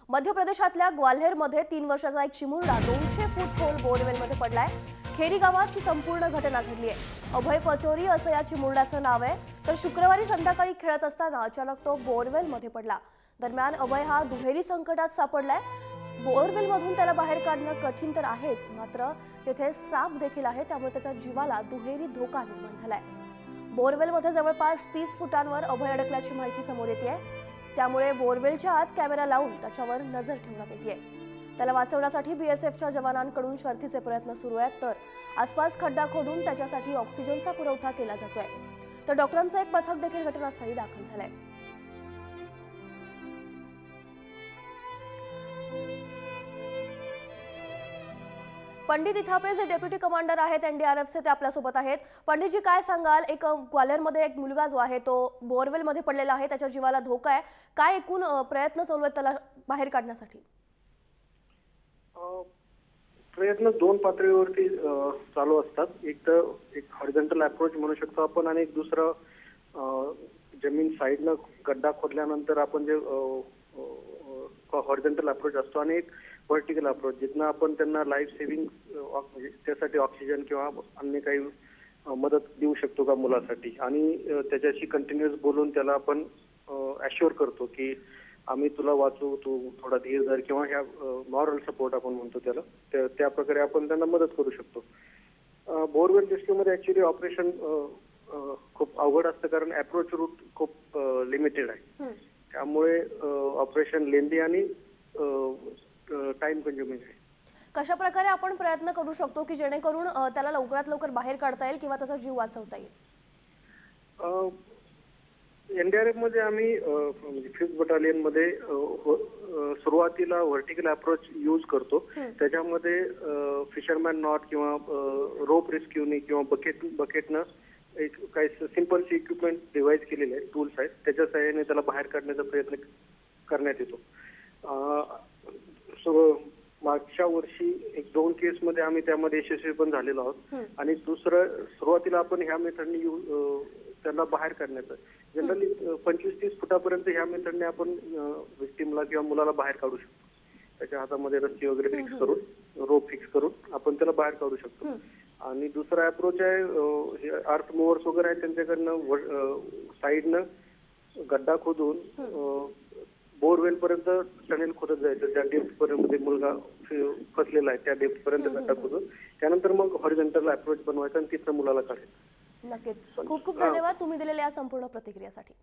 मध्य प्रदेशातल्या ग्वाल्हेरमध्ये 3 वर्षाचा एक चिमुरडा 200 फूट खोल बोरवेलमध्ये पडलाय। खेरी गावात ही संपूर्ण घटना घडली आहे। अभय पचोरी असं या चिमुरड्याचं नाव आहे। तर शुक्रवारी संध्याकाळी खेळत असताना अचानक तो बोरवेलमध्ये पडला। दरम्यान अभय हा दुहेरी संकटात सापडलाय। बोरवेलमधून त्याला बाहेर काढणं कठीण तर आहेच, मात्र तिथे साप देखील आहे, त्यामुळे त्याच्या जीवाला दुहेरी धोका निर्माण झालाय। बोरवेलमध्ये जवळपास 30 फुटांवर अभय अडकल्याची माहिती समोर येते। त्यामुळे बोरवेलच्या आत कॅमेरा लावून त्याच्यावर नजर ठेवण्यात येते। त्याला वाचवण्यासाठी बीएसएफच्या जवानांकडून शर्थीचे प्रयत्न सुरू आहेत। तर आसपास खड्डा खोदून त्याच्यासाठी ऑक्सिजनचा पुरवठा केला जातोय। तर डॉक्टरांचं एक पथक देखील घटनास्थळी दाखल झालंय। पंडित इथापे जे डेप्युटी कमांडर आहेत एनडीआरएफचे, ते आपल्या सोबत आहेत। पंडितजी, काय सांगाल, एक ग्वाल्हेरमध्ये एक मुलगा जो आहे तो बोरवेलमध्ये पडलेला आहे, त्याच्या जीवाला धोका आहे, काय एकूण प्रयत्न चालू आहेत त्याला बाहेर काढण्यासाठी? प्रयत्न 2 पातळीवरती चालू असतात। एक तर एक हॉरिझॉन्टल अप्रोच म्हणू शकतो आपण, आणि एक दुसरं जमीन साईडनं गड्डा खोदल्यानंतर आपण जे हॉरिझॉन्टल अप्रोच असतो, आणि एक व्हर्टिकल अप्रोच जिथनं आपण त्यांना लाईफ सेव्हिंग म्हणजे त्यासाठी ऑक्सिजन किंवा अन्य काही मदत देऊ शकतो का मुलासाठी, आणि त्याच्याशी कंटिन्युअस बोलून त्याला आपण अश्युअर करतो की आम्ही तुला वाचू, तू थोडा धीर धर, किंवा ह्या मॉरल सपोर्ट आपण म्हणतो त्याला, त्या प्रकारे आपण त्यांना मदत करू शकतो। बोरवेल रेस्क्यूमध्ये ऍक्च्युली ऑपरेशन खूप अवघड असतं, कारण अप्रोच रूट खूप लिमिटेड आहे। त्यामुळे ऑपरेशन लेंदी आणि टाइम कंझ्युमिंग आहे। कशा प्रकारे आपण प्रयत्न करू शकतो की जेणेकरून त्याला लवकरात लवकर बाहेर काढता येईल किंवा त्याचा जीव वाचवता येईल? एनडीआरएफ मध्ये आम्ही म्हणजे 5th बटालियन मध्ये सुरुवातीला व्हर्टिकल अप्रोच यूज करतो। त्याच्यामध्ये फिशरमॅन नॉट किंवा रोप रेस्क्यूने किंवा बकेटनं एक काही सिंपल इक्विपमेंट डिव्हाइस केलेले आहेत, टूल्स आहेत, त्याच्या सहाय्याने त्याला बाहेर काढण्याचा प्रयत्न करण्यात येतो। मागच्या वर्षी 1-2 केसमध्ये आम्ही त्यामध्ये यशस्वी पण झालेलो आहोत। आणि दुसरं, सुरुवातीला आपण ह्या मेथडने त्यांना बाहेर काढण्याचं जनरली 25-30 फुटापर्यंत ह्या मेथडने आपण विक्टिमला किंवा मुलाला बाहेर काढू शकतो। त्याच्या हातामध्ये रस्सी वगैरे फिक्स करून, रोप फिक्स करून आपण त्याला बाहेर काढू शकतो। आणि दुसरा अप्रोच आहे, अर्थ मुव्हर्स वगैरे आहेत, त्यांच्याकडनं साईडनं गड्डा खोदून बोरवेल पर्यंत टनेल खोदत जायचं, त्या डेप्थ पर्यंत मुलगा फसलेला आहे त्या डेप्थ पर्यंत गड्डा खोदून, त्यानंतर मग हॉरिझॉन्टल अप्रोच बनवायचा आणि तिथं मुलाला काढायचं। नक्कीच, खूप खूप धन्यवाद तुम्ही दिलेल्या या संपूर्ण प्रतिक्रियासाठी।